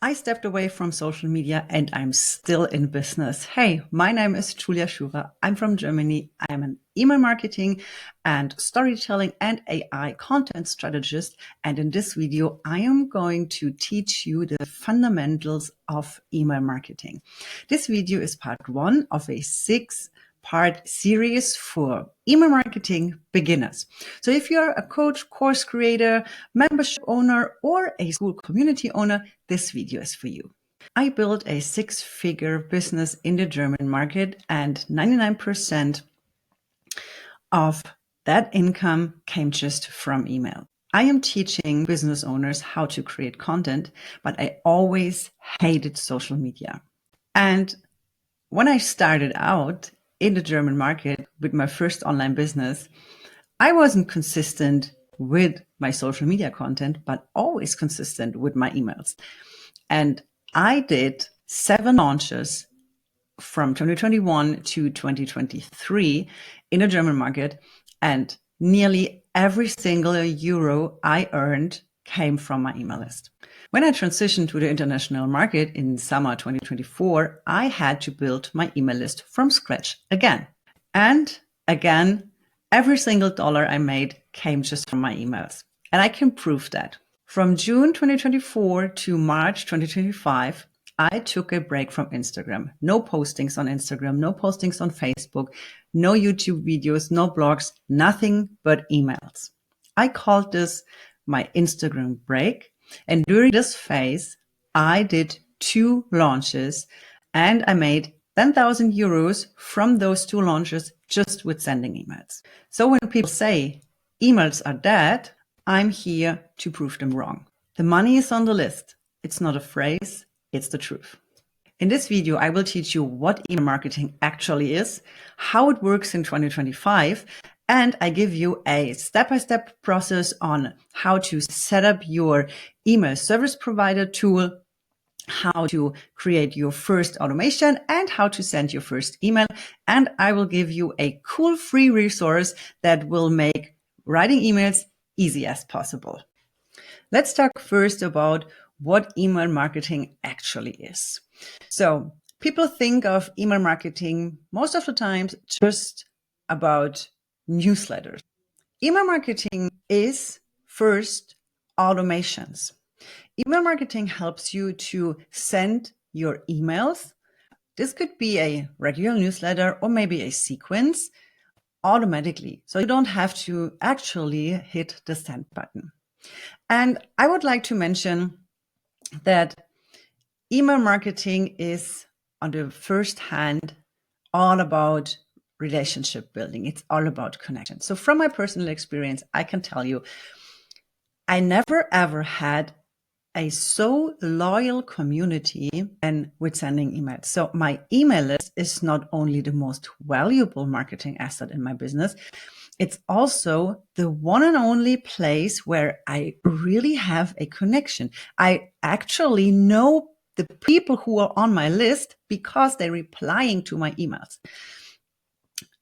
I stepped away from social media and I'm still in business. Hey, my name is Julia Schurer. I'm from Germany. I'm an email marketing and storytelling and AI content strategist. And in this video, I am going to teach you the fundamentals of email marketing. This video is part one of a 6-part series for email marketing beginners. So if you're a coach, course creator, membership owner, or a school community owner, this video is for you. I built a 6-figure business in the German market, and 99% of that income came just from email. I am teaching business owners how to create content, but I always hated social media. And when I started out in the German market with my first online business, I wasn't consistent with my social media content, but always consistent with my emails. And I did 7 launches from 2021 to 2023 in the German market, and nearly every single euro I earned came from my email list. When I transitioned to the international market in summer 2024, I had to build my email list from scratch again. And again, every single dollar I made came just from my emails. And I can prove that. From June 2024 to March 2025, I took a break from Instagram. No postings on Instagram, no postings on Facebook, no YouTube videos, no blogs, nothing but emails. I called this my Instagram break. And during this phase, I did 2 launches and I made 10,000 euros from those 2 launches just with sending emails. So when people say emails are dead, I'm here to prove them wrong. The money is on the list. It's not a phrase, it's the truth. In this video, I will teach you what email marketing actually is, how it works in 2025, and I give you a step-by-step process on how to set up your email service provider tool, how to create your first automation, and how to send your first email. And I will give you a cool free resource that will make writing emails easy as possible. Let's talk first about what email marketing actually is. So people think of email marketing most of the times just about newsletters. Email marketing is first automations. Email marketing helps you to send your emails. This could be a regular newsletter or maybe a sequence automatically. So you don't have to actually hit the send button. And I would like to mention that email marketing is on the first hand all about relationship building. It's all about connection. So from my personal experience, I can tell you, I never ever had a so loyal community and with sending emails. So my email list is not only the most valuable marketing asset in my business, it's also the one and only place where I really have a connection. I actually know the people who are on my list because they're replying to my emails.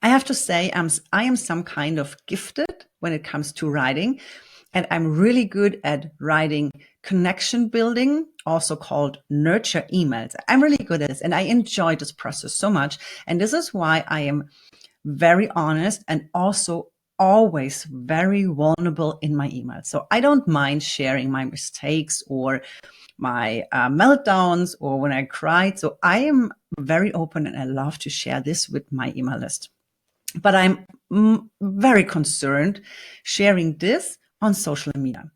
I have to say, I am some kind of gifted when it comes to writing, and I'm really good at writing connection building, also called nurture emails. I'm really good at this, and I enjoy this process so much. And this is why I am very honest and also always very vulnerable in my emails. So I don't mind sharing my mistakes or my meltdowns or when I cried. So I am very open and I love to share this with my email list. But I'm very concerned sharing this on social media.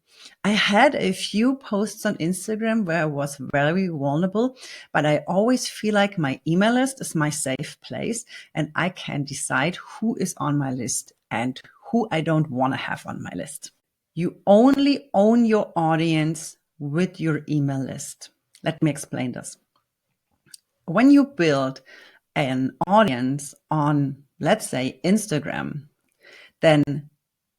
I had a few posts on Instagram where I was very vulnerable, but I always feel like my email list is my safe place and I can decide who is on my list and who I don't want to have on my list. You only own your audience with your email list. Let me explain this. When you build an audience on, let's say, Instagram, then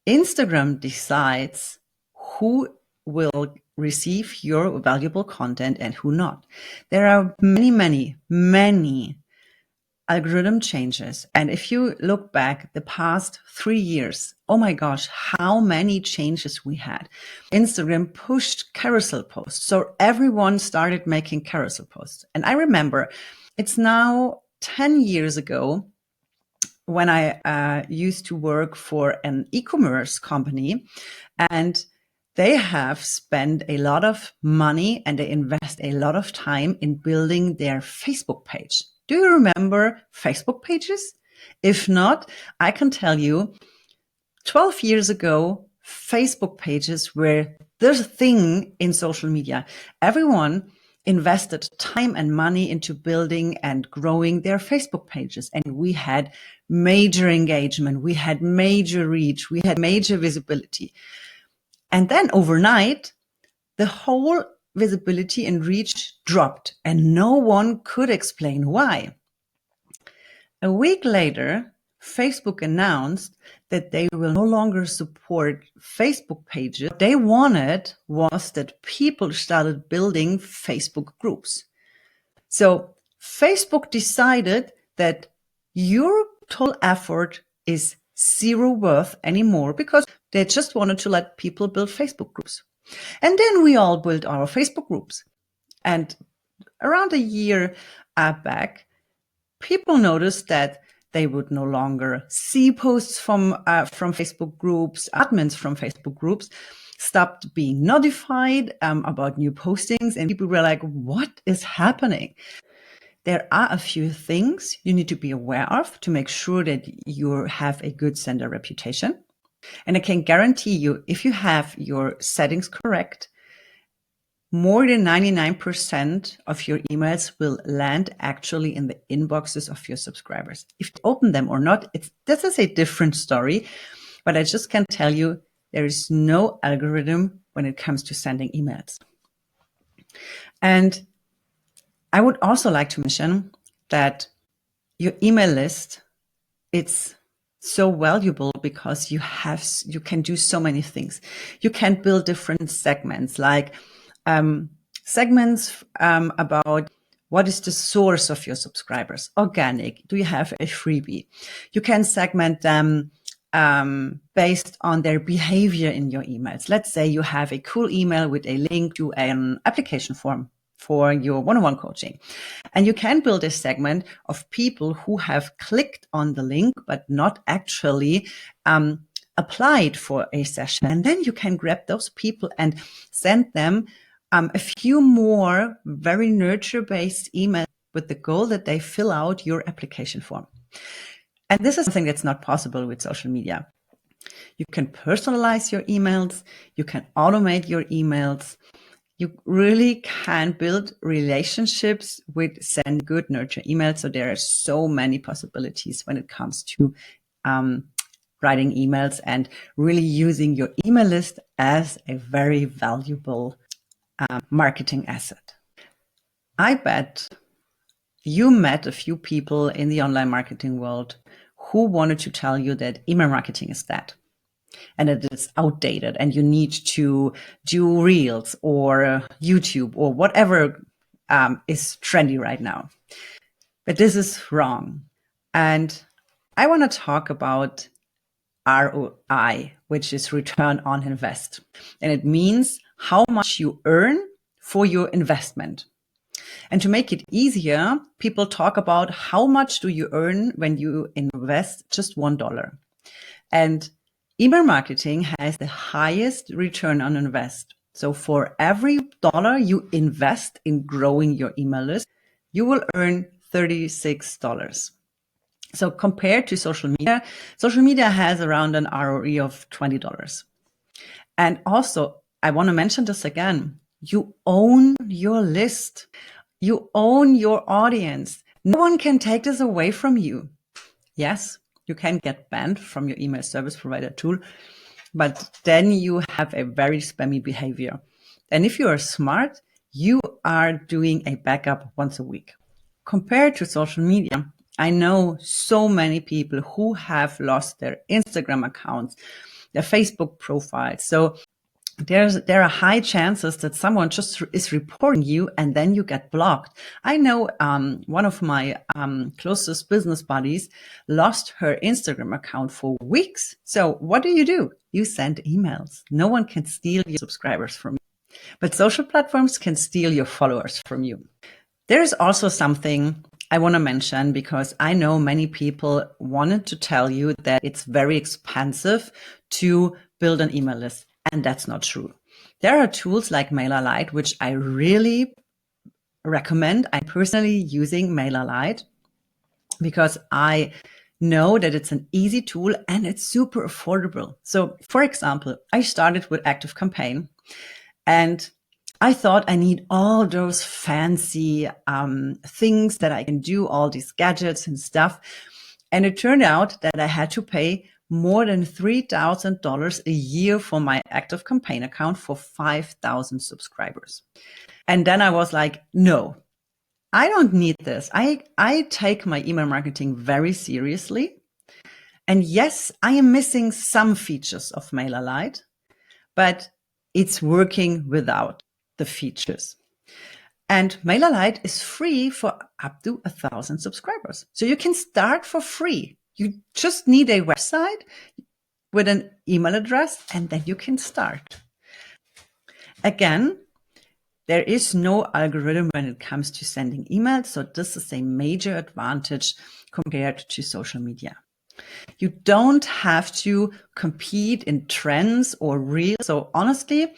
Instagram decides who will receive your valuable content and who not. There are many algorithm changes. And if you look back the past 3 years, oh my gosh, how many changes we had. Instagram pushed carousel posts. So everyone started making carousel posts. And I remember it's now 10 years ago when I used to work for an e-commerce company, and they have spent a lot of money and they invest a lot of time in building their Facebook page. Do you remember Facebook pages? If not, I can tell you 12 years ago, Facebook pages were the thing in social media. Everyone invested time and money into building and growing their Facebook pages. And we had major engagement. We had major reach. We had major visibility. And then overnight, the whole visibility and reach dropped and no one could explain why. A week later, Facebook announced that they will no longer support Facebook pages. What they wanted was that people started building Facebook groups. So Facebook decided that your total effort is zero worth anymore because they just wanted to let people build Facebook groups. And then we all built our Facebook groups. And around a year back, people noticed that they would no longer see posts from Facebook groups. Admins from Facebook groups stopped being notified about new postings, and people were like, what is happening? There are a few things you need to be aware of to make sure that you have a good sender reputation. And I can guarantee you, if you have your settings correct, more than 99% of your emails will land actually in the inboxes of your subscribers. If you open them or not, this is a different story, but I just can tell you there is no algorithm when it comes to sending emails. And I would also like to mention that your email list, it's so valuable because you can do so many things. You can build different segments, like segments about what is the source of your subscribers, organic, do you have a freebie? You can segment them based on their behavior in your emails. Let's say you have a cool email with a link to an application form for your one-on-one coaching. And you can build a segment of people who have clicked on the link, but not actually applied for a session. And then you can grab those people and send them a few more very nurture-based emails with the goal that they fill out your application form. And this is something that's not possible with social media. You can personalize your emails. You can automate your emails. You really can build relationships with send good nurture emails. So there are so many possibilities when it comes to writing emails and really using your email list as a very valuable marketing asset. I bet you met a few people in the online marketing world who wanted to tell you that email marketing is dead and it is outdated and you need to do Reels or YouTube or whatever is trendy right now. But this is wrong. And I want to talk about ROI, which is return on invest. And it means how much you earn for your investment. And to make it easier, people talk about how much do you earn when you invest just $1. And email marketing has the highest return on invest. So for every dollar you invest in growing your email list, you will earn $36. So compared to social media has around an ROE of $20. And also, I want to mention this again. You own your list. You own your audience. No one can take this away from you. Yes, you can get banned from your email service provider tool, but then you have a very spammy behavior. And if you are smart, you are doing a backup once a week. Compared to social media, I know so many people who have lost their Instagram accounts, their Facebook profiles. So there are high chances that someone just is reporting you and then you get blocked. I know one of my closest business buddies lost her Instagram account for weeks. So what do? You send emails. No one can steal your subscribers from you, but social platforms can steal your followers from you. There's also something I want to mention, because I know many people wanted to tell you that it's very expensive to build an email list. And that's not true. There are tools like MailerLite, which I really recommend. I'm personally using MailerLite because I know that it's an easy tool and it's super affordable. So, for example, I started with ActiveCampaign and I thought I need all those fancy things that I can do, all these gadgets and stuff. And it turned out that I had to pay more than $3,000 a year for my ActiveCampaign account for 5,000 subscribers. And then I was like, no, I don't need this. I take my email marketing very seriously. And yes, I am missing some features of MailerLite, but it's working without the features. And MailerLite is free for up to 1,000 subscribers. So you can start for free. You just need a website with an email address, and then you can start. Again, there is no algorithm when it comes to sending emails. So this is a major advantage compared to social media. You don't have to compete in trends or reels. So honestly,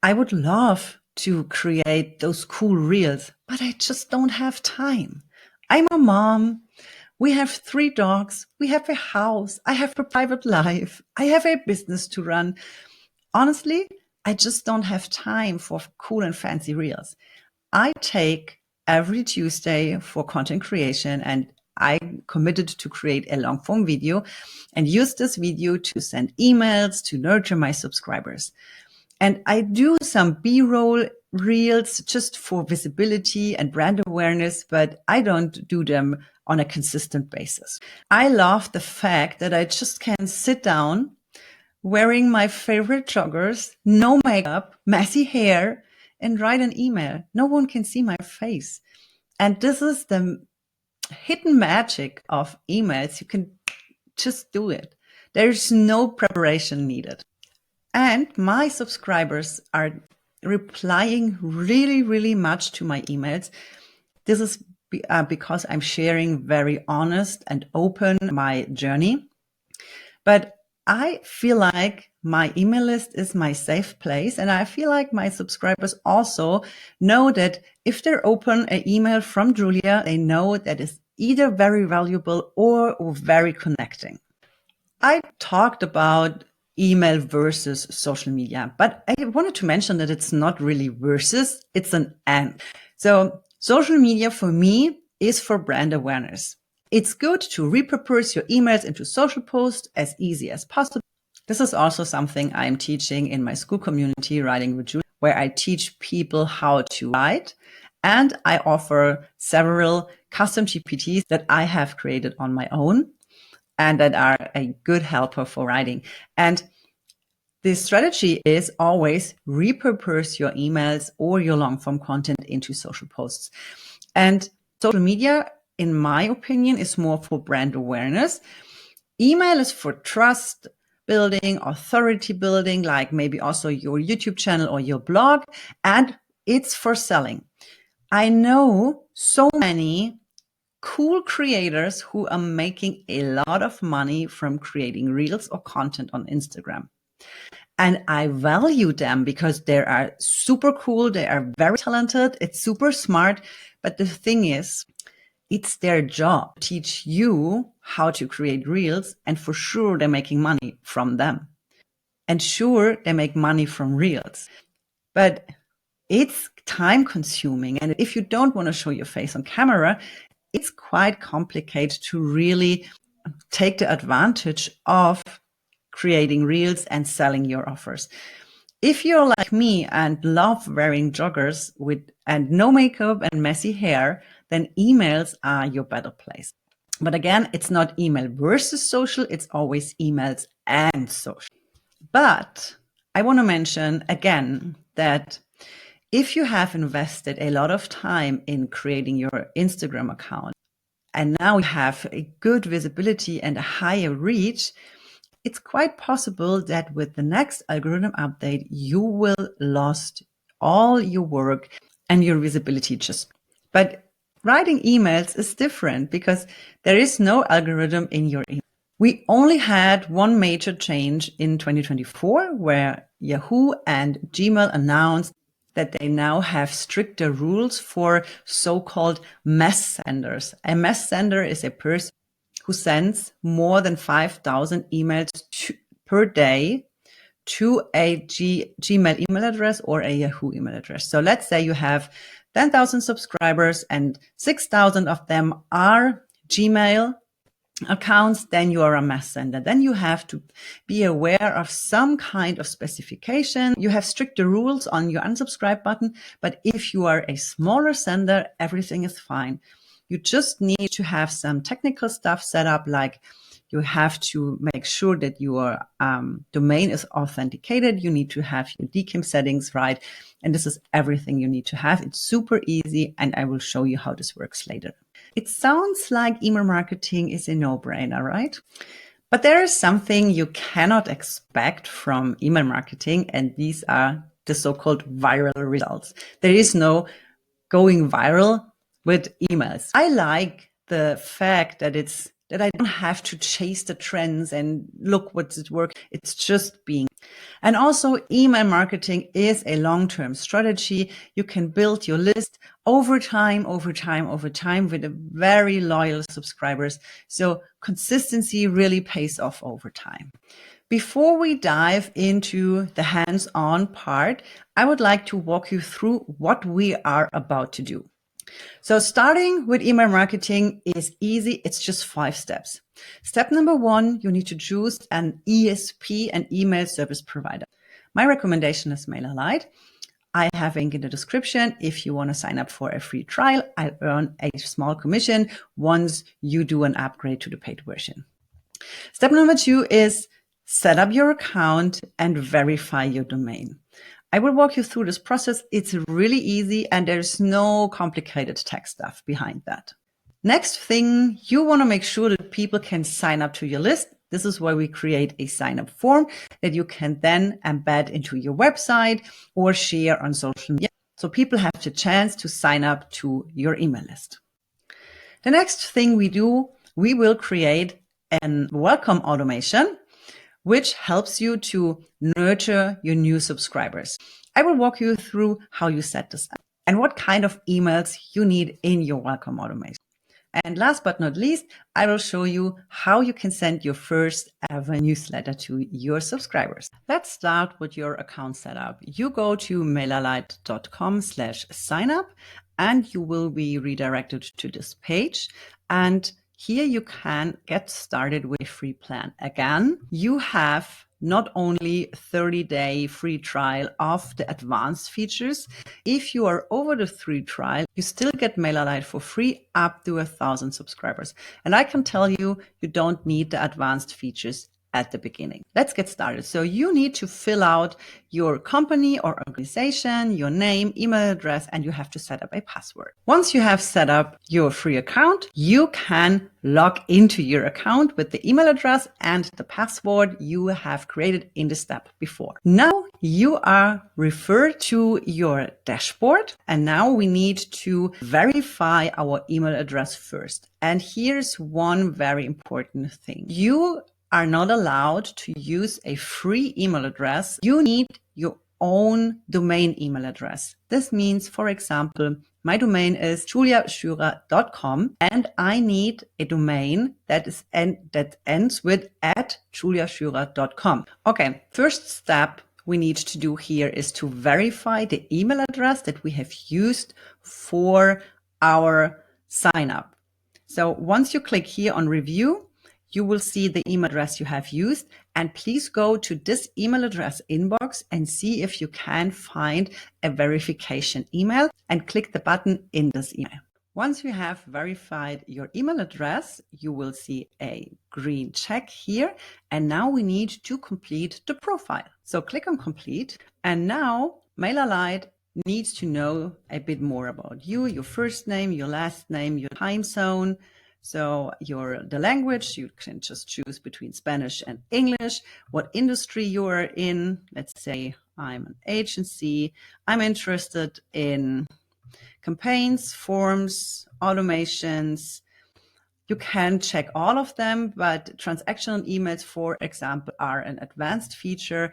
I would love to create those cool reels, but I just don't have time. I'm a mom. We have 3 dogs. We have a house. I have a private life. I have a business to run. Honestly, I just don't have time for cool and fancy reels. I take every Tuesday for content creation, and I committed to create a long form video and use this video to send emails to nurture my subscribers. And I do some B-roll reels just for visibility and brand awareness, but I don't do them on a consistent basis. I love the fact that I just can sit down wearing my favorite joggers, no makeup, messy hair, and write an email. No one can see my face. And this is the hidden magic of emails. You can just do it. There's no preparation needed. And my subscribers are replying really, really much to my emails. This is because I'm sharing very honest and open my journey. But I feel like my email list is my safe place. And I feel like my subscribers also know that if they're open an email from Julia, they know that it's either very valuable or very connecting. I talked about email versus social media, but I wanted to mention that it's not really versus, it's an and. So social media for me is for brand awareness. It's good to repurpose your emails into social posts as easy as possible. This is also something I'm teaching in my school community, Writing with Julia, where I teach people how to write. And I offer several custom GPTs that I have created on my own and that are a good helper for writing. And the strategy is always repurpose your emails or your long form content into social posts. And social media, in my opinion, is more for brand awareness. Email is for trust building, authority building, like maybe also your YouTube channel or your blog, and it's for selling. I know so many cool creators who are making a lot of money from creating reels or content on Instagram. And I value them because they are super cool. They are very talented. It's super smart. But the thing is, it's their job to teach you how to create reels. And for sure, they're making money from them. And sure, they make money from reels. But it's time consuming. And if you don't want to show your face on camera, it's quite complicated to really take the advantage of creating reels and selling your offers. If you're like me and love wearing joggers and no makeup and messy hair, then emails are your better place. But again, it's not email versus social, it's always emails and social. But I want to mention again that if you have invested a lot of time in creating your Instagram account and now you have a good visibility and a higher reach, it's quite possible that with the next algorithm update, you will lost all your work and your visibility just. But writing emails is different because there is no algorithm in your email. We only had one major change in 2024 where Yahoo and Gmail announced that they now have stricter rules for so-called mass senders. A mass sender is a person who sends more than 5,000 emails per day to a Gmail email address or a Yahoo email address. So let's say you have 10,000 subscribers and 6,000 of them are Gmail accounts, then you are a mass sender. Then you have to be aware of some kind of specification. You have stricter rules on your unsubscribe button, but if you are a smaller sender, everything is fine. You just need to have some technical stuff set up, like you have to make sure that your domain is authenticated. You need to have your DKIM settings right. And this is everything you need to have. It's super easy, and I will show you how this works later. It sounds like email marketing is a no-brainer, right? But there is something you cannot expect from email marketing, and these are the so-called viral results. There is no going viral with emails. I like the fact that I don't have to chase the trends and look what's it work. It's just being. And also email marketing is a long-term strategy. You can build your list over time with a very loyal subscribers. So consistency really pays off over time. Before we dive into the hands-on part, I would like to walk you through what we are about to do. So starting with email marketing is easy. It's just 5 steps. Step number 1, you need to choose an ESP, an email service provider. My recommendation is MailerLite. I have a link in the description. If you want to sign up for a free trial, I earn a small commission once you do an upgrade to the paid version. Step number 2 is set up your account and verify your domain. I will walk you through this process. It's really easy and there's no complicated tech stuff behind that. Next thing, you want to make sure that people can sign up to your list. This is why we create a sign-up form that you can then embed into your website or share on social media. So people have the chance to sign up to your email list. The next thing we do, we will create a welcome automation which helps you to nurture your new subscribers. I will walk you through how you set this up and what kind of emails you need in your welcome automation. And last but not least, I will show you how you can send your first ever newsletter to your subscribers. Let's start with your account setup. You go to mailerlite.com/signup and you will be redirected to this page. And here you can get started with a free plan. Again, you have not only 30-day free trial of the advanced features. If you are over the free trial, you still get MailerLite for free up to 1,000 subscribers. And I can tell you, you don't need the advanced features at the beginning. Let's get started. So you need to fill out your company or organization, your name, email address, and you have to set up a password. Once you have set up your free account, you can log into your account with the email address and the password you have created in the step before. Now you are referred to your dashboard, and now we need to verify our email address first. And here's one very important thing. You are not allowed to use a free email address. You need your own domain email address. This means, for example, my domain is juliaschürer.com and I need a domain that ends with @juliaschürer.com. Okay, first step we need to do here is to verify the email address that we have used for our sign up. So once you click here on review, you will see the email address you have used, and please go to this email address inbox and see if you can find a verification email and click the button in this email. Once you have verified your email address, you will see a green check here. And now we need to complete the profile. So click on complete. And now MailerLite needs to know a bit more about you, your first name, your last name, your time zone. So the language, you can just choose between Spanish and English, what industry you are in. Let's say I'm an agency. I'm interested in campaigns, forms, automations. You can check all of them, but transactional emails, for example, are an advanced feature.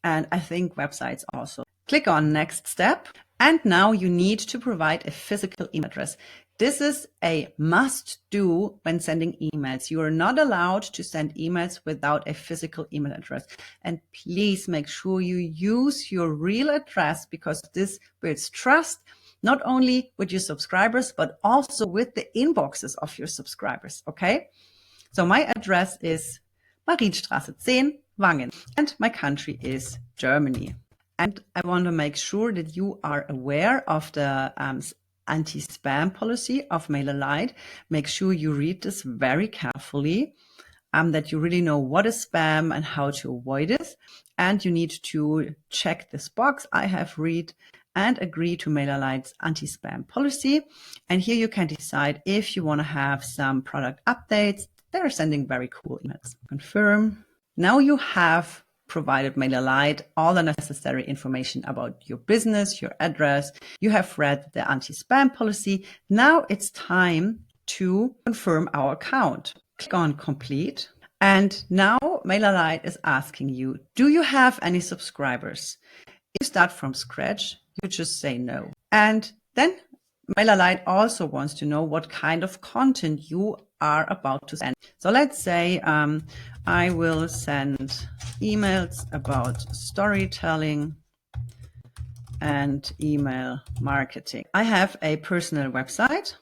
And I think websites also. Click on next step. And now you need to provide a physical email address. This is a must do when sending emails. You are not allowed to send emails without a physical email address. And please make sure you use your real address, because this builds trust, not only with your subscribers, but also with the inboxes of your subscribers. Okay. So my address is Marienstraße 10, Wangen, and my country is Germany. And I want to make sure that you are aware of the anti-spam policy of MailerLite. Make sure you read this very carefully, that you really know what is spam and how to avoid it. And you need to check this box. I have read and agree to MailerLite's anti-spam policy. And here you can decide if you want to have some product updates. They're sending very cool emails. Confirm. Now you have provided MailerLite all the necessary information about your business, your address. You have read the anti-spam policy. Now it's time to confirm our account. Click on complete. And now MailerLite is asking you, do you have any subscribers? If you start from scratch, you just say no. And then MailerLite also wants to know what kind of content you are about to send. So let's say I will send emails about storytelling and email marketing. I have a personal website,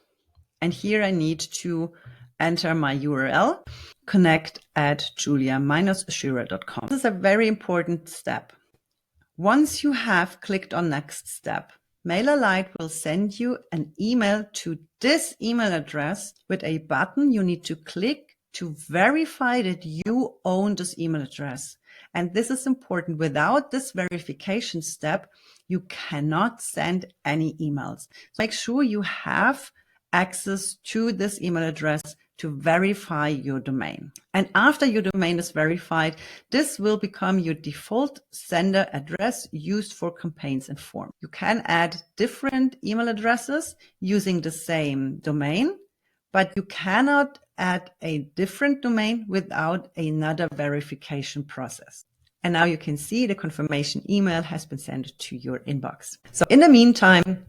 and here I need to enter my URL, connect@julia-schurer.com. This is a very important step. Once you have clicked on next step, MailerLite will send you an email to this email address with a button you need to click to verify that you own this email address. And this is important. Without this verification step, you cannot send any emails. So make sure you have access to this email address to verify your domain. And after your domain is verified, this will become your default sender address used for campaigns and forms. You can add different email addresses using the same domain, but you cannot add a different domain without another verification process. And now you can see the confirmation email has been sent to your inbox. So in the meantime,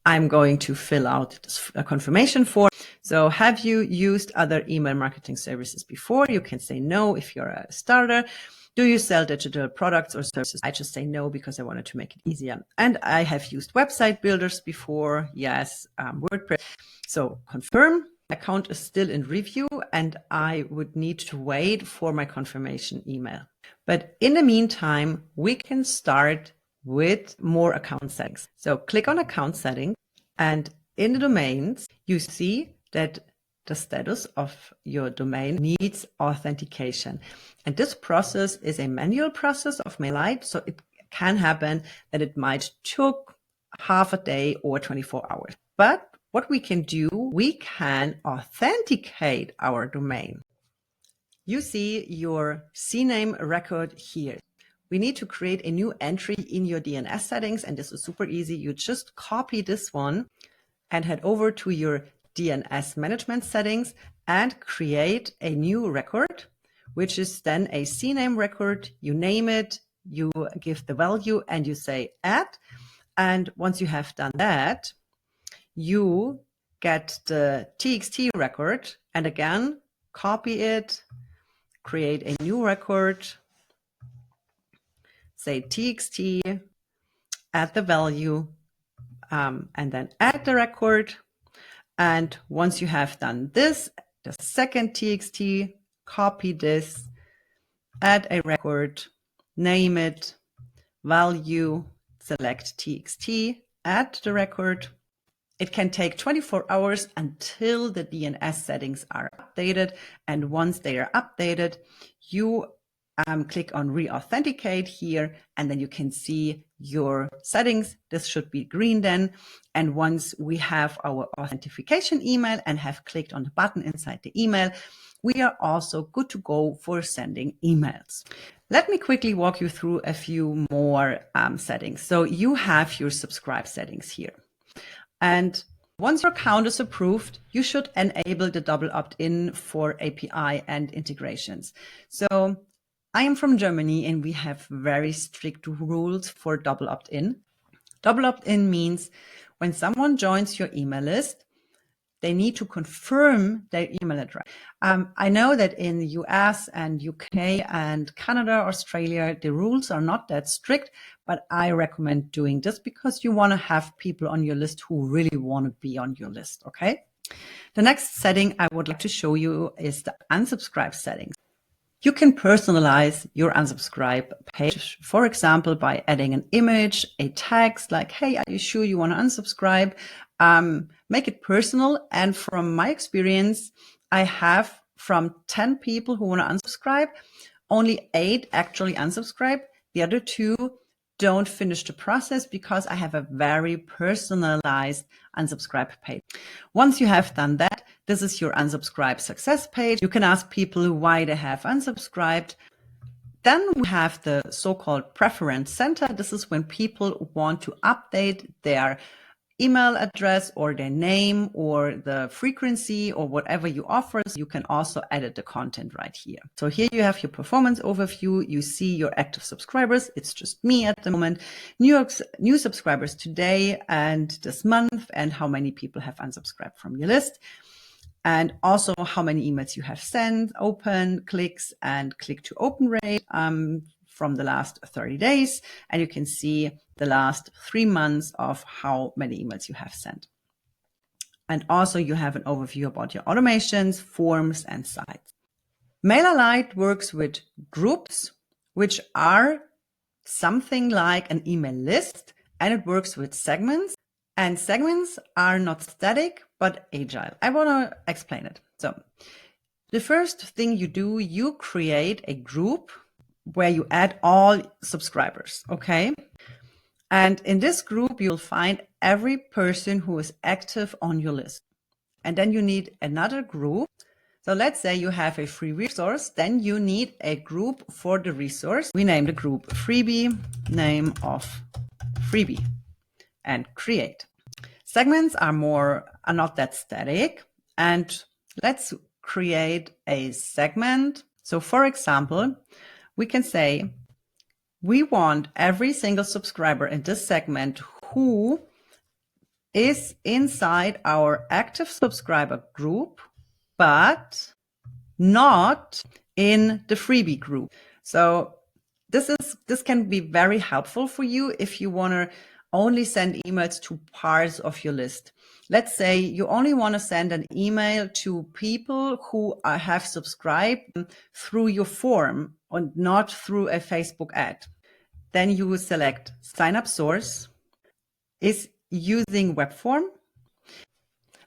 I'm going to fill out this confirmation form. So have you used other email marketing services before? You can say no if you're a starter. Do you sell digital products or services? I just say no because I wanted to make it easier. And I have used website builders before. Yes, WordPress. So confirm. Account is still in review and I would need to wait for my confirmation email. But in the meantime, we can start with more account settings. So click on account settings, and in the domains, you see that the status of your domain needs authentication. And this process is a manual process of MailerLite, so it can happen that it might took half a day or 24 hours. But what we can do, we can authenticate our domain. You see your CNAME record here. We need to create a new entry in your DNS settings, and this is super easy. You just copy this one and head over to your DNS management settings and create a new record, which is then a CNAME record. You name it, you give the value, and you say add. And once you have done that, you get the TXT record and again, copy it, create a new record, say TXT, add the value, and then add the record. And once you have done this, the second TXT, copy this, add a record, name it, value, select TXT, add the record, It can take 24 hours until the DNS settings are updated. And once they are updated, you click on re-authenticate here, and then you can see your settings. This should be green then. And once we have our authentication email and have clicked on the button inside the email, we are also good to go for sending emails. Let me quickly walk you through a few more settings. So you have your subscribe settings here. And once your account is approved, you should enable the double opt-in for API and integrations. So I am from Germany and we have very strict rules for double opt-in. Double opt-in means when someone joins your email list, they need to confirm their email address. I know that in the US and UK and Canada, Australia, the rules are not that strict, but I recommend doing this because you want to have people on your list who really want to be on your list, okay? The next setting I would like to show you is the unsubscribe settings. You can personalize your unsubscribe page, for example, by adding an image, a text like, hey, are you sure you want to unsubscribe? Make it personal. And from my experience, I have from 10 people who want to unsubscribe, only 8 actually unsubscribe. The other 2 don't finish the process because I have a very personalized unsubscribe page. Once you have done that, this is your unsubscribe success page. You can ask people why they have unsubscribed. Then we have the so-called preference center. This is when people want to update their email address or their name or the frequency or whatever you offer. So you can also edit the content right here. So here you have your performance overview. You see your active subscribers. It's just me at the moment. New subscribers today and this month, and how many people have unsubscribed from your list. And also how many emails you have sent, open, clicks, and click to open rate from the last 30 days. And you can see the last 3 months of how many emails you have sent. And also you have an overview about your automations, forms, and sites. MailerLite works with groups, which are something like an email list, and it works with segments. And segments are not static, but agile. I want to explain it. So the first thing you do, you create a group where you add all subscribers, okay? And in this group, you'll find every person who is active on your list. And then you need another group. So let's say you have a free resource, then you need a group for the resource. We name the group freebie, name of freebie, and create. Segments are not that static. And let's create a segment. So for example, we can say we want every single subscriber in this segment who is inside our active subscriber group, but not in the freebie group. So this can be very helpful for you if you want to only send emails to parts of your list. Let's say you only want to send an email to people who have subscribed through your form and not through a Facebook ad. Then you will select sign up source is using web form.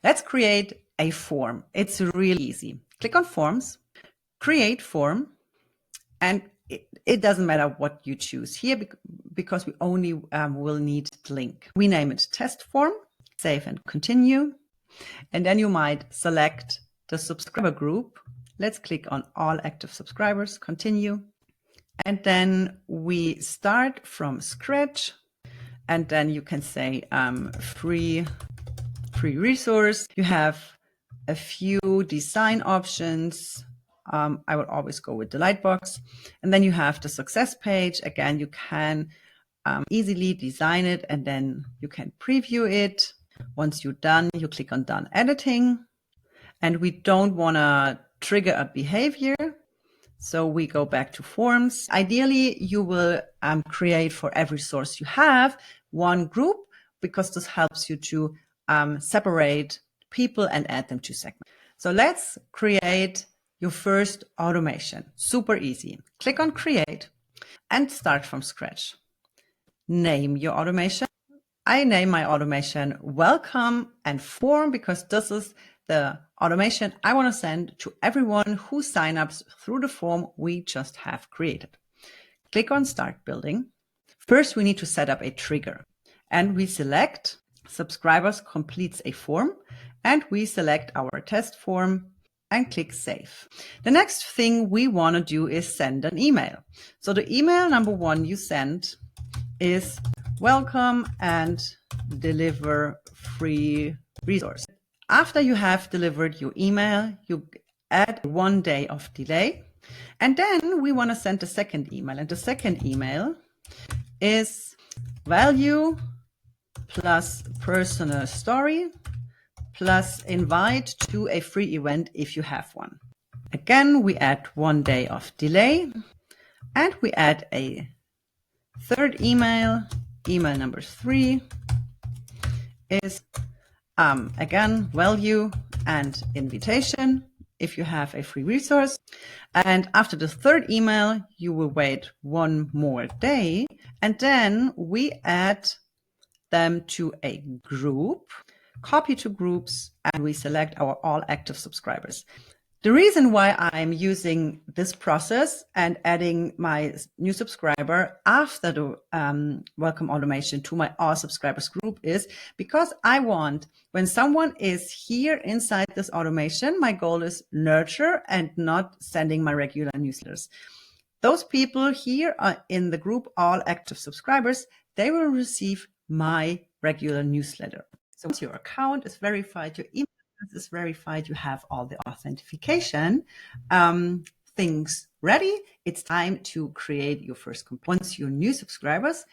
Let's create a form. It's really easy. Click on forms, create form, and it doesn't matter what you choose here because we only will need the link. We name it test form, save and continue. And then you might select the subscriber group. Let's click on all active subscribers, continue. And then we start from scratch. And then you can say free resource. You have a few design options. I would always go with the Lightbox. And then you have the success page. Again, you can easily design it and then you can preview it. Once you're done, you click on done editing. And we don't want to trigger a behavior. So we go back to forms. Ideally, you will create for every source you have one group because this helps you to separate people and add them to segments. So let's create your first automation. Super easy. Click on create and start from scratch. Name your automation. I name my automation Welcome and Form because this is the automation I want to send to everyone who signs up through the form we just have created. Click on Start Building. First, we need to set up a trigger, and we select Subscribers completes a form, and we select our test form and click Save. The next thing we want to do is send an email. So the email number one you send is welcome and deliver free resource. After you have delivered your email, you add 1 day of delay, and then we want to send the second email, and the second email is value plus personal story plus invite to a free event if you have one. Again, we add 1 day of delay, and we add a third email. Email number 3 is again value and invitation if you have a free resource. And after the third email, you will wait 1 more day, and then we add them to a group, copy to groups, and we select our all active subscribers. The reason why I'm using this process and adding my new subscriber after the welcome automation to my all subscribers group is because I want, when someone is here inside this automation, my goal is nurture and not sending my regular newsletters. Those people here are in the group all active subscribers. They will receive my regular newsletter. So once your account is verified, your email is verified, you have all the authentication things ready, it's time to create your first campaign. Once your new subscribers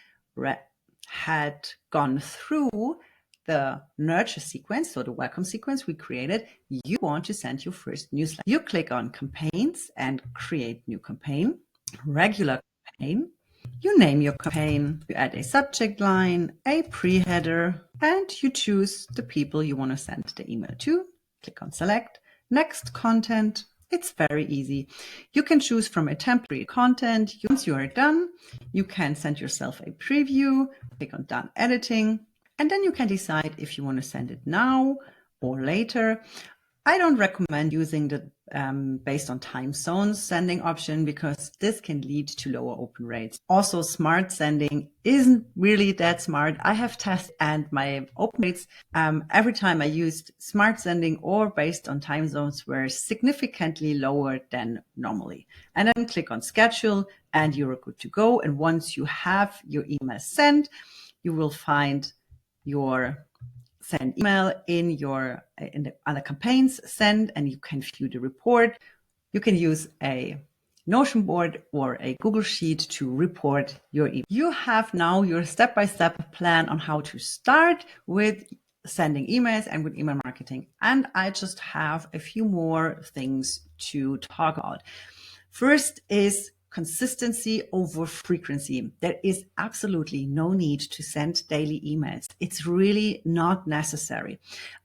had gone through the nurture sequence, so the welcome sequence we created, you want to send your first newsletter. You click on campaigns and create new campaign, regular campaign. You name your campaign, you add a subject line, a pre-header, and you choose the people you want to send the email to. Click on select, next content. It's very easy. You can choose from a template content. Once you are done, you can send yourself a preview, click on done editing, and then you can decide if you want to send it now or later. I don't recommend using the based on time zones sending option because this can lead to lower open rates. Also, smart sending isn't really that smart. I have tested and my open rates every time I used smart sending or based on time zones were significantly lower than normally. And then click on schedule and you're good to go. And once you have your email sent, you will find your send email in the other campaigns send, and you can view the report. You can use a Notion board or a Google Sheet to report your email. You have now your step-by-step plan on how to start with sending emails and with email marketing. And I just have a few more things to talk about. First is consistency over frequency. There is absolutely no need to send daily emails. It's really not necessary.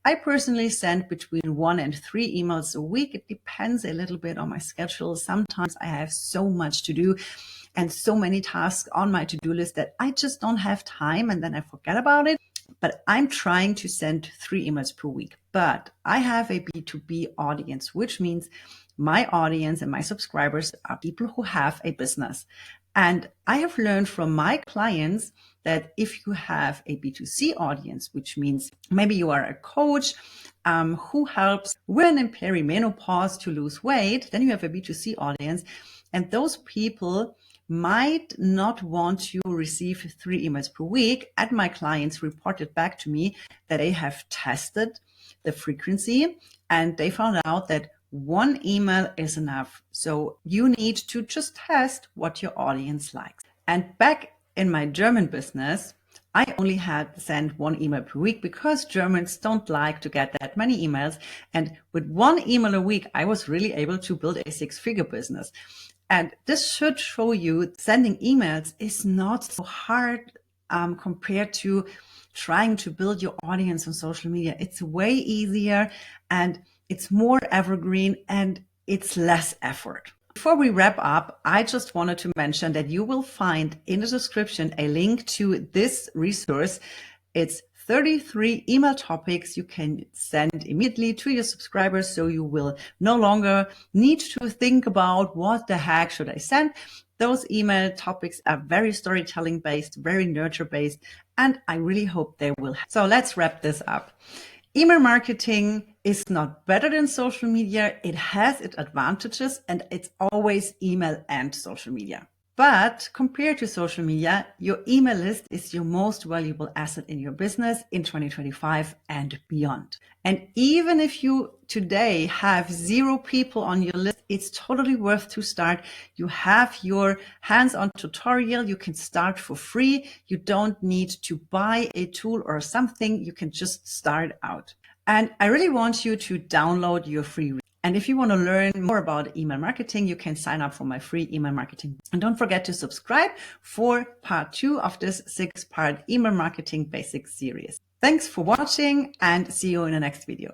I personally send between 1 and 3 emails a week. It depends a little bit on my schedule. Sometimes I have so much to do and so many tasks on my to-do list that I just don't have time and then I forget about it. But I'm trying to send 3 emails per week. But I have a B2B audience, which means my audience and my subscribers are people who have a business. And I have learned from my clients that if you have a B2C audience, which means maybe you are a coach who helps women in perimenopause to lose weight, then you have a B2C audience. And those people might not want to receive 3 emails per week. And my clients reported back to me that they have tested the frequency and they found out that 1 email is enough. So you need to just test what your audience likes. And back in my German business, I only had to send 1 email per week because Germans don't like to get that many emails. And with 1 email a week, I was really able to build a 6-figure business. And this should show you sending emails is not so hard compared to trying to build your audience on social media. It's way easier and it's more evergreen and it's less effort. Before we wrap up, I just wanted to mention that you will find in the description a link to this resource. It's 33 email topics you can send immediately to your subscribers, so you will no longer need to think about what the heck should I send. Those email topics are very storytelling based, very nurture based, and I really hope they will. So let's wrap this up. Email marketing is not better than social media. It has its advantages, and it's always email and social media. But compared to social media, your email list is your most valuable asset in your business in 2025 and beyond. And even if you today have 0 people on your list, it's totally worth to start. You have your hands-on tutorial. You can start for free. You don't need to buy a tool or something. You can just start out. And I really want you to download your free. And if you want to learn more about email marketing, you can sign up for my free email marketing. And don't forget to subscribe for part 2 of this 6-part email marketing basics series. Thanks for watching and see you in the next video.